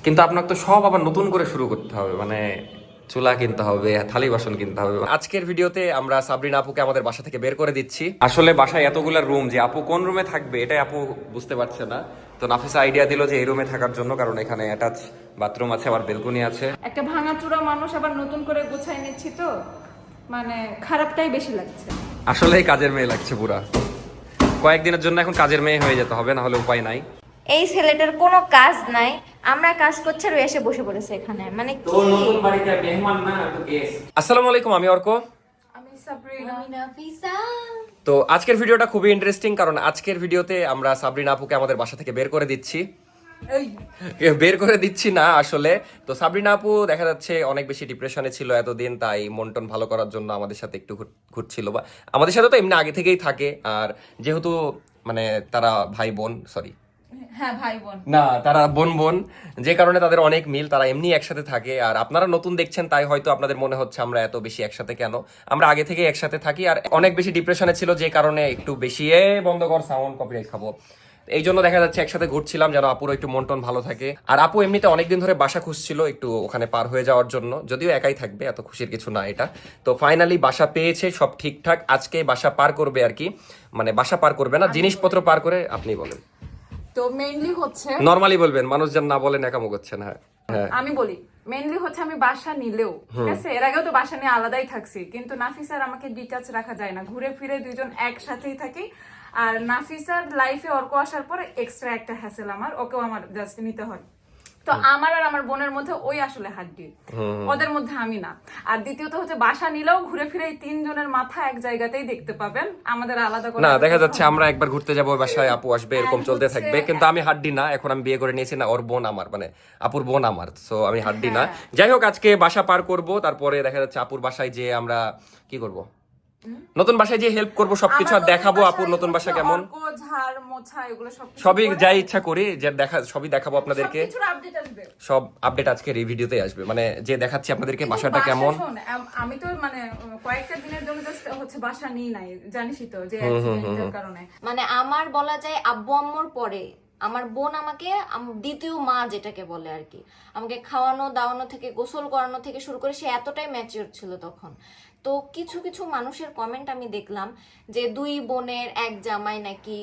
কিন্তু আপনাকে তো সব আবার নতুন করে শুরু করতে হবে, মানে চুলা কিনতে হবে, থালি বাসন কিনতে হবে। আজকের ভিডিওতে আমরা সাবরিনা আপুকে আমাদের বাসা থেকে বের করে দিচ্ছি। আসলে বাসায় এতগুলা রুম যে আপু কোন রুমে থাকবে এটাই আপু বুঝতে পারছে না। তো নাফিসা আইডিয়া দিল যে এই রুমে থাকার জন্য, কারণ এখানে অ্যাটাচ বাথরুম আছে, আবার বেলকনি আছে। একটা ভাঙাচোরা মানুষ আবার নতুন করে গোছাই নিচ্ছি, তো মানে খারাপটাই বেশি লাগছে। আসলেই কাজের মেয়ে লাগছে পুরা। কয়েকদিনের জন্য এখন কাজের মেয়ে হয়ে যেতে হবে, না হলে উপায় নাই। এই ছেলেটার কোনো কাজ নাই, আমরা কাজ করছি আর ও এসে বসে পড়েছে এখানে, মানে কি? তো নতুন বাড়িতে মেহমান না, তো গেস্ট। আসসালামু আলাইকুম, আমি অর্ক। আমি সাবরিনা। তো আজকের ভিডিওটা খুবই ইন্টারেস্টিং, কারণ আজকের ভিডিওতে আমরা সাবরিনা আপুকে আমাদের বাসা থেকে বের করে দিচ্ছি। বের করে দিচ্ছি না আসলে। তো সাবরিনা আপু দেখা যাচ্ছে অনেক বেশি ডিপ্রেশনে ছিল এতদিন, তাই মন টন ভালো করার জন্য আমাদের সাথে একটু ঘুরছিল, বা আমাদের সাথে তো এমনি আগে থেকেই থাকে। আর যেহেতু মানে তারা ভাই বোন, সরি হ্যাঁ ভাই বোন না, তারা বোন বোন, যে কারণে তাদের অনেক মিল, তারা এমনি একসাথে থাকে। আর আপনারা নতুন দেখছেন তাই হয়তো আপনাদের মনে হচ্ছে আমরা এত বেশি একসাথে কেন, আমরা আগে থেকে একসাথে থাকি। আর অনেক বেশি ডিপ্রেশনে ছিল, যে কারণে একটু বেশি বন্ধ কর সাউন্ড, কপিরাইট খাবো। এই জন্য দেখা যাচ্ছে একসাথে ঘুরছিলাম যেন আপুর একটু মন টন ভালো থাকে। আর আপু এমনিতে অনেকদিন ধরে বাসা খুঁজছিল একটু ওখানে পার হয়ে যাওয়ার জন্য, যদিও একাই থাকবে, এত খুশির কিছু না এটা। তো ফাইনালি বাসা পেয়েছে, সব ঠিকঠাক। আজকে বাসা পার করবে আর কি, মানে বাসা পার করবে না, জিনিসপত্র পার করে। আপনি বলেন। তো মেইনলি হচ্ছে, নরমালি বলবেন, মানুষ যেন না বলে ন্যাকামো করছেন। হ্যাঁ, আমি বলি মেইনলি হচ্ছে আমি বাসা নিলেও ঠিক আছে, এর আগেও তো বাসা নিয়ে আলাদাই থাকছি, কিন্তু নাফিসার আমাকে ডিটাচ রাখা যায় না, ঘুরে ফিরে দুইজন একসাথেই থাকি। আর নাফিসার লাইফে অর্ক আসার পরে এক্সট্রা একটা হ্যাসেল আমার, ওকেও আমার জাস্ট নিতে হয়। তো আমার আর আমার বোনের মধ্যে ওই আসলে হাড্ডি, ওদের মধ্যে আমি না। আর দ্বিতীয়ত হচ্ছে বাসা নিলেও ঘুরে ফিরে এই তিনজনের মাথা এক জায়গাতেই দেখতে পাবেন, আমাদের আলাদা করে না দেখা যাচ্ছে আমরা একবার ঘুরতে যাবো, বাসায় আপু আসবে, এরকম চলতে থাকবে। কিন্তু আমি হাড্ডি না, এখন আমি বিয়ে করে নিয়েছি না, ওর বোন আমার, মানে আপুর বোন আমার, সো আমি হাড্ডি না। যাই হোক, আজকে বাসা পার করব, তারপরে দেখা যাচ্ছে আপুর বাসায় যে আমরা কি করব, নতুন বাসায় যে হেল্প করব, সবকিছু আর দেখাবো আপুর নতুন বাসা কেমন, ঝাড় মোছা এগুলো সবই যাই ইচ্ছা করি যে দেখা, সবই দেখাবো আপনাদেরকে। আপডেট আসবে, সব আপডেট আজকের এই ভিডিওতে আসবে, মানে যে দেখাচ্ছি আপনাদেরকে বাসাটা কেমন। আমি তো মানে কয়েকটা দিনের জন্য জাস্ট হচ্ছে বাসা নিই নাই, জানিসই তো যে অ্যাক্সিডেন্টের কারণে। মানে আমার বলা যায় আব্বু আম্মুর পরে আমার বোন আমাকে দ্বিতীয় মা যেটাকে বলে আর কি, আমাকে খাওয়ানো দাওয়ানো থেকে গোসল করানো থেকে শুরু করে সে এতটাই ম্যাচিওর ছিল তখন। তো কিছু কিছু মানুষের কমেন্ট আমি দেখলাম যে দুই বোনের এক জামাই নাকি,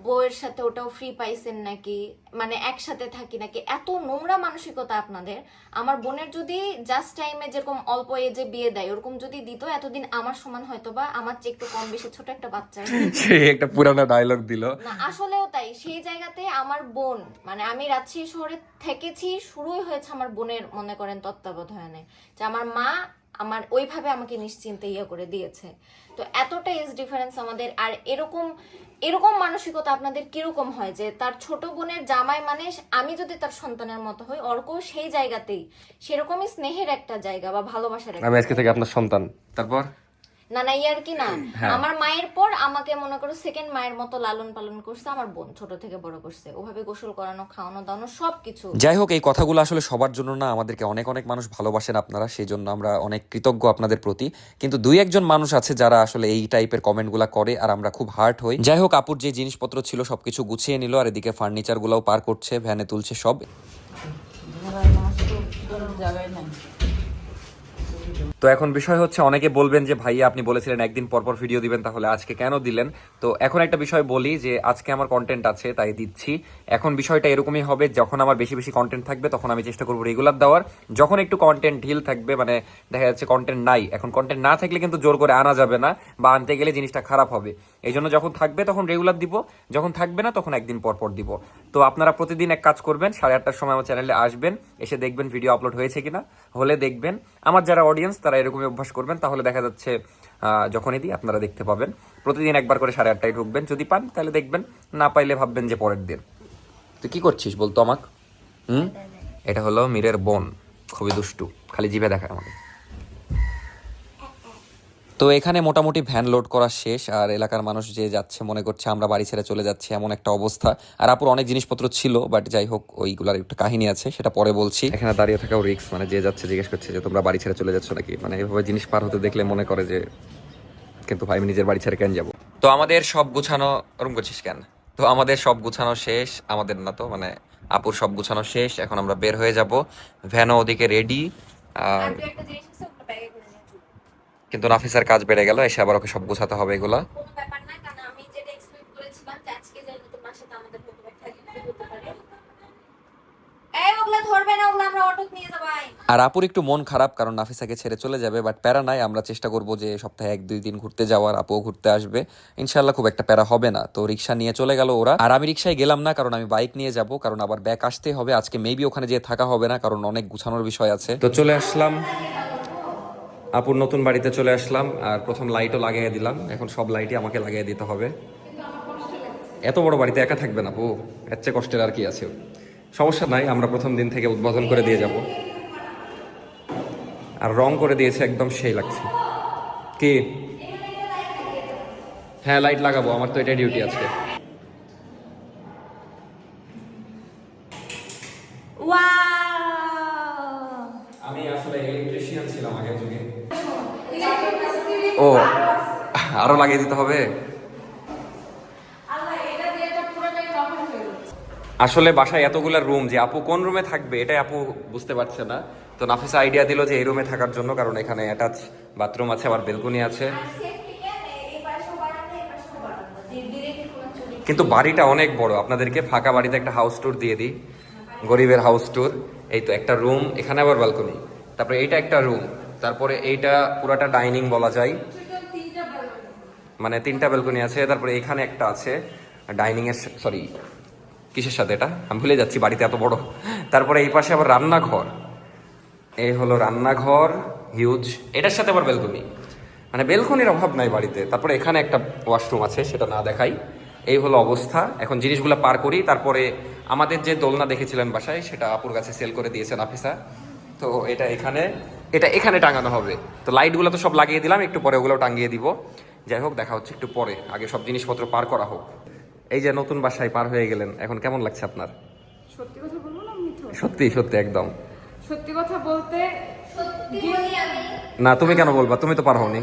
বউয়ের সাথে ওটাও ফ্রি পাইছেন নাকি, মানে একসাথে থাকি নাকি। এত নোংরা মানসিকতা আপনাদের। আমার বোনের যদি জাস্ট টাইমে যেরকম অল্প এজে বিয়ে দেয় ওরকম যদি দিত, এতদিন আমার সমান হয়তো বা আমার চেয়ে একটু কম বেশি ছোট একটা বাচ্চা। সে একটা পুরানো ডায়লগ দিল না আসলেও তাই। সেই জায়গাতে আমার বোন, মানে আমি রাজশাহী শহরে থেকেছি, শুরুই হয়েছে আমার বোনের মনে করেন তত্ত্বাবধানে, যে আমার মা আমার ওইভাবে আমাকে নিশ্চিন্তে ইয়ে করে দিয়েছে। তো এতটা এজ ডিফারেন্স আমাদের। আর এরকম এরকম মানসিকতা আপনাদের কিরকম হয় যে তার ছোট বোনের জামাই মানে আমি যদি তার সন্তানের মতো হই, অর্ক সেই জায়গাতেই সেরকমই স্নেহের একটা জায়গা বা ভালোবাসার একটা। আমি আজকে থেকে আপনার সন্তান। তারপর না না ইয়ার কি না, আমার মায়ের পর আমাকে মনে করো সেকেন্ড মায়ের মতো লালন পালন করছে আমার বোন, ছোট থেকে বড় করছে, ওভাবে গোসল করানো খাওয়ানো দাওয়ানো সবকিছু। যাই হোক, এই কথাগুলো আসলে সবার জন্য না, আমাদেরকে অনেক অনেক মানুষ ভালোবাসেন আপনারা, সেই জন্য আমরা অনেক কৃতজ্ঞ আপনাদের প্রতি। কিন্তু দুই একজন মানুষ আছে যারা আসলে এই টাইপের কমেন্টগুলো করে, আর আমরা খুব হার্ট হই। যাই হোক, আপুর যে জিনিসপত্র ছিল সবকিছু গুছিয়ে নিল, আর এদিকে ফার্নিচার গুলাও পার করছে, ভ্যানে তুলছে সব। তো এখন বিষয় হচ্ছে, অনেকে বলবেন যে ভাইয়া আপনি বলেছিলেন একদিন পরপর ভিডিও দিবেন, তাহলে আজকে কেন দিলেন? তো এখন একটা বিষয় বলি যে আজকে আমার কন্টেন্ট আছে তাই দিচ্ছি। এখন বিষয়টা এরকমই হবে, যখন আমার বেশি বেশি কন্টেন্ট থাকবে তখন আমি চেষ্টা করবো রেগুলার দেওয়ার। যখন একটু কন্টেন্ট ঢিল থাকবে, মানে দেখা যাচ্ছে কন্টেন্ট নাই, এখন কন্টেন্ট না থাকলে কিন্তু জোর করে আনা যাবে না, বা আনতে গেলে জিনিসটা খারাপ হবে। এই জন্য যখন থাকবে তখন রেগুলার দিব, যখন থাকবে না তখন একদিন পরপর দিব। তো আপনারা প্রতিদিন এক কাজ করবেন, 8:30টার সময় আমার চ্যানেলে আসবেন, এসে দেখবেন ভিডিও আপলোড হয়েছে কিনা, হলে দেখবেন। আমার যারা অডিয়েন্স তারা এরকমই অভ্যাস করবেন, তাহলে দেখা যাচ্ছে যখনই দিই আপনারা দেখতে পাবেন। প্রতিদিন একবার করে 8:30টায় ঢুকবেন, যদি পান তাহলে দেখবেন, না পাইলে ভাববেন যে পরের দিন। তুই কি করছিস বলতো আমাকে? এটা হলো মীরের বোন, খুবই দুষ্টু, খালি জিভে দেখায় আমাকে। তো এখানে মোটামুটি ভ্যান লোড করা শেষ, আর এলাকার মানুষ যে যাচ্ছে মনে করছে আমরা বাড়ি ছেড়ে চলে যাচ্ছি, এমন একটা অবস্থা। আর আপুর অনেক জিনিসপত্র ছিল, বাট যাই হোক ওইগুলার একটা কাহিনী আছে, সেটা পরে বলছি। এখানে দাঁড়িয়ে থাকাও রিস্ক, মানে যে যাচ্ছে জিজ্ঞেস করছে যে তোমরা বাড়ি ছেড়ে চলে যাচ্ছ নাকি, মানে এভাবে জিনিস পার হতে দেখলে মনে করে যে কিন্তু ভাই আমি নিজের বাড়ি ছেড়ে কেন যাবো। তো আমাদের সব গুছানো, ওরম করছিস কেন? তো আমাদের সব গুছানো শেষ, আমাদের না তো মানে আপুর সব গুছানো শেষ, এখন আমরা বের হয়ে যাব। ভ্যানও ওদিকে রেডি। আর একটা জিনিস আছে ওটা ব্যাগে করে নিয়ে চলো। কিন্তু নাফিসার কাজ বেড়ে গেল, এসে আবার ওকে সব গুছাতে হবে এগুলা। কোনো ব্যাপার না, কারণ আমি যেটা এক্সপেক্ট করেছিলাম যে আজকে যাই নতুন মাসে তো আমাদের হতে পারে। এই ওগুলা ধরবে না, ওগুলা আমরা অটো নিয়ে যাবো। আর আপুর একটু মন খারাপ, কারণ নাফিসাকে ছেড়ে চলে যাবে, বাট প্যারা নাই, আমরা চেষ্টা করব যে সপ্তাহে 1-2 দিন ঘুরতে যাওয়ার, আপুও ঘুরতে আসবে ইনশাল্লাহ, খুব একটা প্যারা হবে না। তো রিক্সা নিয়ে চলে গেল ওরা, আর আমি রিক্সায় গেলাম না, কারণ আমি বাইক নিয়ে যাব, কারণ আবার ব্যাক আসতে হবে আজকে, মেবি ওখানে যেয়ে থাকা হবে না, কারণ অনেক গুছানোর বিষয় আছে। তো চলে আসলাম আপুর নতুন বাড়িতে, চলে আসলাম, আর প্রথম লাইটও লাগিয়ে দিলাম। এখন সব লাইটই আমাকে লাগিয়ে দিতে হবে। এত বড় বাড়িতে একা থাকবেন আপু, এর চেয়ে কষ্টের আর কি আছে। সমস্যা নাই, আমরা প্রথম দিন থেকে উদ্বোধন করে দিয়ে যাব। আর রং করে দিয়েছে একদম, সেই লাগছে। কি? হ্যাঁ, লাইট লাগাবো, আমার তো এটাই ডিউটি আজকে। আমি আসলে ইলেকট্রিশিয়ান ছিলাম আগের যুগে। ও, আরো লাগিয়ে দিতে হবে। আসলে বাসায় এতগুলা রুম, যে আপু কোন রুমে থাকবে এটাই আপু বুঝতে পারছে না। তো নাফিসা আইডিয়া দিল যে এই রুমে থাকার জন্য, কারণ এখানে অ্যাটাচ বাথরুম আছে, আবার বেলকনি আছে। কিন্তু বাড়িটা অনেক বড়, আপনাদেরকে ফাঁকা বাড়িতে একটা হাউস ট্যুর দিয়ে দিই, গরিবের হাউস ট্যুর। এই তো একটা রুম, এখানে আবার ব্যালকনি, তারপরে এইটা একটা রুম, তারপরে এইটা পুরাটা ডাইনিং বলা যায়, মানে 3টা ব্যালকনি আছে। তারপরে এখানে একটা আছে ডাইনিং এর, সরি কিসের সাথে এটা আমি ভুলে যাচ্ছি, বাড়িতে এত বড়। তারপরে এই পাশে আবার রান্নাঘর, এই হলো রান্নাঘর হিউজ, এটার সাথে আবার বেলকনি, মানে বেলকনির অভাব নাই বাড়িতে। তারপরে এখানে একটা ওয়াশরুম আছে, সেটা না দেখাই। এই হলো অবস্থা। এখন জিনিসগুলো পার করি, তারপরে আমাদের যে দোলনা দেখেছিলেন বাসায়, সেটা আপুর কাছে সেল করে দিয়েছে নাফিসা। তো এটা এখানে টাঙানো হবে। তো লাইটগুলো তো সব লাগিয়ে দিলাম, একটু পরে ওগুলো টাঙিয়ে দিব। যাই হোক, দেখা হচ্ছে একটু পরে, আগে সব জিনিসপত্র পার করা হোক। এই যে নতুন বাসায় পার হয়ে গেলেন, এখন কেমন লাগছে আপনার? সত্যি কথা বলবো না মিথ্যা? সত্যি সত্যি একদম সত্যি কথা বলতে না, তুমি কেন বলবা? তুমি তো পার হওনি।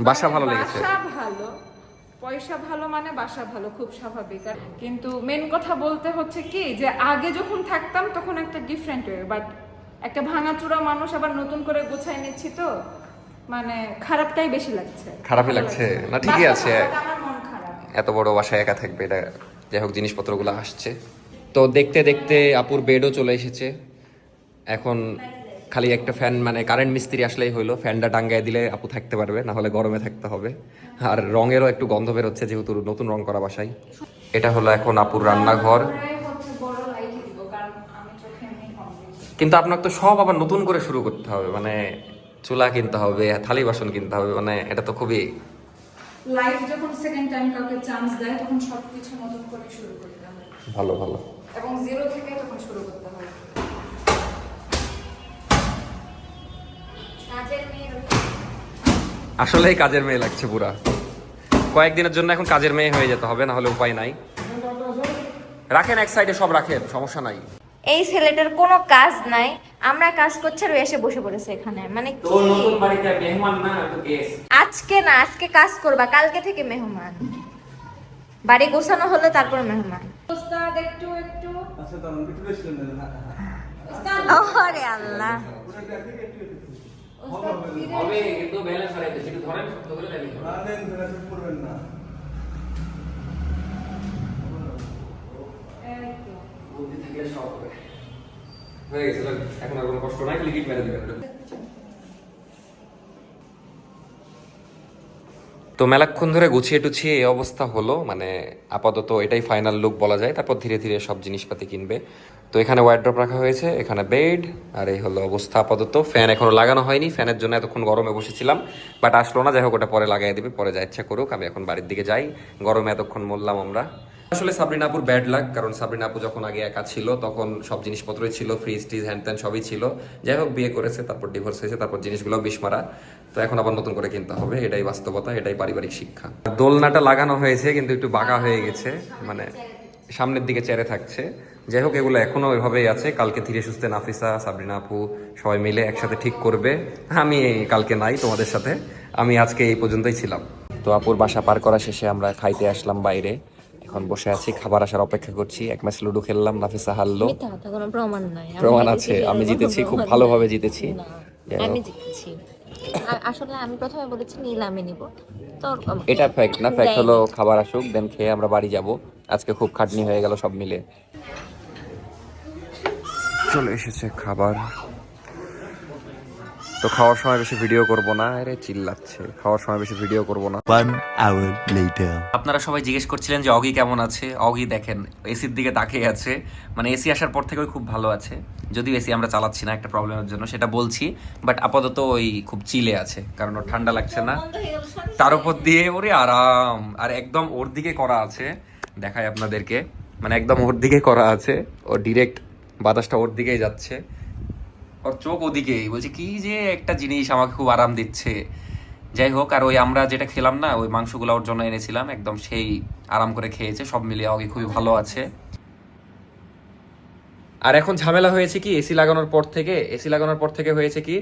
বাসা ভালো লেগেছে? বাসা ভালো, পয়সা ভালো, মানে বাসা ভালো, খুব স্বাভাবিক। কিন্তু মেন কথা বলতে হচ্ছে কি, যে আগে যখন থাকতাম তখন একটা ডিফারেন্ট ওয়ে, বাট একটা ভাঙাচোরা মানুষ আবার নতুন করে গোছায় নিচ্ছি, তো মানে খারাপটাই বেশি লাগছে। খারাপই লাগছে না? ঠিকই বাসা আছে, ভালো, আমার মন খারাপ। এত বড় বাসায় একা থাকবে, এটা যাই হোক জিনিসপত্রগুলো আসছে। তো দেখতে দেখতে আপুর বেডও চলে এসেছে। এখন খালি একটা ফ্যান, মানে কারেন্ট মিস্ত্রি আসলেই হইলো, ফ্যানটা টাঙ্গায় দিলে আপু থাকতে পারবে, না হলে গরমে থাকতে হবে। আর রঙেরও একটু গন্ধ বের হচ্ছে, যেহেতু নতুন রং করা বাসায়। এটা হলো এখন আপুর রান্নাঘর। বড় লাইটই দিব, কারণ আমি চোখে এমনি কম দেখি। কিন্তু আপনার তো সব আবার নতুন করে শুরু করতে হবে, মানে চুলা কিনতে হবে, থালি বাসন কিনতে হবে, মানে এটা তো খুবই। লাইফ যখন সেকেন্ড টাইম কাউকে চান্স দেয়, তখন সবকিছু নতুন করে শুরু করতে হবে। ভালো ভালো। এবং জিরো থেকে তখন শুরু করতে হবে। আসলেই কাজের মেয়ে লাগছে পুরা। কয়েকদিনের জন্য এখন কাজের মেয়ে হয়ে যেতে হবে, না হলে উপায় নাই। রাখেন এক সাইডে, সব রাখেন, সমস্যা নাই। এই ছেলেটার কোনো কাজ নাই, আমরা কাজ করছি আর ও এসে বসে পড়েছে এখানে, মানে কি? নতুন বাড়িতে মেহমান না, তো গেস্ট। আজকে না, আজকে কাজ করবা, কালকে থেকে মেহমান। বাড়ি গোছানো হলে তারপর মেহমান। ওস্তাদ একটু আচ্ছা তাহলে একটু বেশি না। আরে আল্লাহ, হবে কিন্তু ব্যালেন্স হারাইতে, একটু ধরেন, শব্দ করে দেন। না দেন, ফেরাতে করবেন না। বুদ্ধি থেকে সব হবে। হয়ে গেছে, এখন আর কোনো কষ্ট নাই, খালি গিট মেরে দিবেন। তো মেলাক্ষণ ধরে গুছিয়ে টুছিয়ে এই অবস্থা হলো, মানে আপাতত এটাই ফাইনাল লুক বলা যায়। তারপর ধীরে ধীরে সব জিনিসপাতি কিনবে। তো এখানে ওয়ার্ড্রপ রাখা হয়েছে, এখানে বেড, আর এই হলো অবস্থা আপাতত। ফ্যান এখনো লাগানো হয়নি, ফ্যানের জন্য এতক্ষণ গরমে বসেছিলাম, বাট আসলো না। যাই হোক, ওটা পরে লাগাই দিবে, পরে যা ইচ্ছা করুক। আমি এখন বাড়ির দিকে যাই, গরমে এতক্ষণ মরলাম আমরা। আসলে সাবরিনা আপুর ব্যাড লাক, কারণ সাবরিনা আপু যখন আগে একা ছিল তখন সব জিনিসপত্রই ছিল, ফ্রিজ টিজ হ্যান্ড ত্যান সবই ছিল। যাই হোক, বিয়ে করেছে, তারপর ডিভোর্স হয়েছে, তারপর জিনিসগুলো বিস্মারা। তো এখন আবার নতুন করে কিনতে হবে, এটাই বাস্তবতা, এটাই পারিবারিক শিক্ষা। দোলনাটা লাগানো হয়েছে কিন্তু একটু বাঁকা হয়ে গেছে, মানে সামনের দিকে চেড়ে থাকছে। যাই হোক, এগুলো এখনো ওইভাবেই আছে। কালকে ধীরে সুস্থে নাফিসা, সাবরিনা আপু সবাই মিলে একসাথে ঠিক করবে। আমি কালকে নাই তোমাদের সাথে, আমি আজকে এই পর্যন্তই ছিলাম। তো আপুর বাসা পার করা শেষে আমরা খাইতে আসলাম বাইরে। এখন বসে আছি, খাবার আসার অপেক্ষা করছি। এক ম্যাচ লুডো খেললাম, নাফিসা হারলো। মিথ্যা কথা, কোনো প্রমাণ নাই। প্রমাণ আছে, আমি জিতেছি, খুব ভালোভাবে জিতেছি। না, আমি জিতেছি। আসলে আমি প্রথমে বলেছি নীল আমি নিব, তো এটা ফ্যাক্ট না, ফ্যাক্ট হলো খাবার আসুক, দেন খেয়ে আমরা বাড়ি যাব। আজকে খুব খাটনি হয়ে গেল সব মিলে। চলে এসেছে খাবার। তো খাওয়ার সময় বেশি ভিডিও করব না, আরে চিল্লাচ্ছে, খাওয়ার সময় বেশি ভিডিও করব না। 1 hour later. আপনারা সবাই জিজ্ঞেস করছিলেন যে অগি কেমন আছে। অগি দেখেন এসির দিকে তাকিয়ে আছে, মানে এসি আসার পর থেকে খুব ভালো আছে। যদিও এসি আমরা চালাচ্ছি না একটা প্রবলেমের জন্য, সেটা বলছি, বাট আপাতত ওই খুব চিলে আছে, কারণ ওর ঠান্ডা লাগছে না। তার উপর দিয়ে ওরে আরাম, আর একদম ওর দিকে করা আছে, দেখাই আপনাদেরকে, মানে একদম ওর দিকে করা আছে, ও ডিরেক্ট বাতাসটা ওর দিকেই যাচ্ছে, ওর চোখ ওদিকেই। বলছে কি যে একটা জিনিস আমাকে খুব আরাম দিচ্ছে। যাই হোক, আর ওই আমরা যেটা খেলাম না, ওই মাংসগুলো ওর জন্য এনেছিলাম, একদম সেই আরাম করে খেয়েছে। সব মিলিয়ে ওকে খুবই ভালো আছে। আর এখন ঝামেলা হয়েছে কি, এসি লাগানোর পর থেকে হয়েছে কি,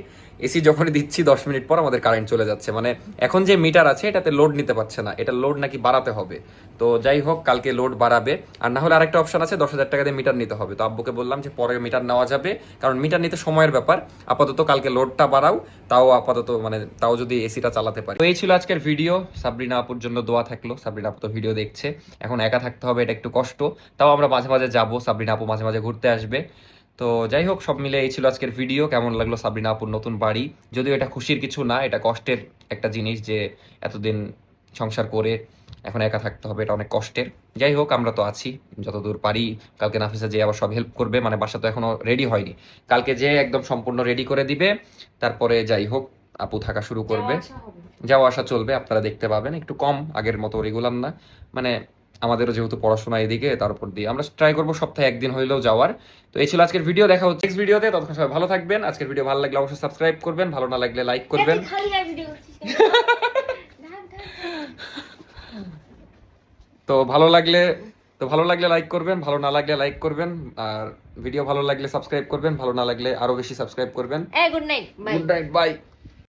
এসি যখনই দিচ্ছি 10 মিনিট পর আমাদের কারেন্ট চলে যাচ্ছে। মানে এখন যে মিটার আছে এটাতে লোড নিতে পারছে না, এটা লোড নাকি বাড়াতে হবে। তো যাই হোক, কালকে লোড বাড়াবে। আর না হলে আরেকটা অপশন আছে, 10,000 টাকা দিয়ে মিটার নিতে হবে। তো আব্বুকে বললাম যে পরে মিটার নেওয়া যাবে, কারণ মিটার নিতে সময়ের ব্যাপার। আপাতত কালকে লোডটা বাড়াও, তাও আপাতত মানে তাও যদি এসিটা চালাতে পারি। তো এই ছিল আজকের ভিডিও। সাবরিনা আপুর জন্য দোয়া থাকলো, সাবরিনা আপু তো ভিডিও দেখছে, এখন একা থাকতে হবে, এটা একটু কষ্ট। তাও আমরা মাঝে মাঝে যাবো, সাবরিনা আপু মাঝে মাঝে ঘুরতে আসবে। তো যাই হোক, সব মিলে এই ছিল আজকের ভিডিও। কেমন লাগলো সাবরিনা আপুর নতুন বাড়ি? যদিও এটা খুশির কিছু না, এটা কষ্টের একটা জিনিস, যে এতদিন সংসার করে এখন একা থাকতে হবে, এটা অনেক কষ্টের। যাই হোক, আমরা তো আছি যতদূর পারি। কালকে নাফিসা যে আবার সব হেল্প করবে, মানে বাসা তো এখনো রেডি হয়নি, কালকে যে একদম সম্পূর্ণ রেডি করে দিবে। তারপরে যাই হোক, আপু থাকা শুরু করবে, যাওয়া আসা চলবে, আপনারা দেখতে পাবেন। একটু কম, আগের মতো রেগুলার না, মানে আমাদেরও যেহেতু পড়াশোনা এদিকে, তার উপর দিয়ে আমরা ট্রাই করবো সপ্তাহে একদিন হইলেও যাওয়ার। তো এই ছিল আজকের ভিডিও, দেখা হচ্ছে নেক্সট ভিডিওতে। ততক্ষণ সবাই ভালো থাকবেন। আজকের ভিডিও ভালো লাগলে অবশ্যই সাবস্ক্রাইব করবেন, ভালো না লাগলে লাইক করবেন। তো ভালো লাগলে লাইক করবেন, ভালো না লাগলে লাইক করবেন, আর ভিডিও ভালো লাগলে সাবস্ক্রাইব করবেন, ভালো না লাগলে আরো বেশি সাবস্ক্রাইব করবেন। Good night, bye. Good night, by.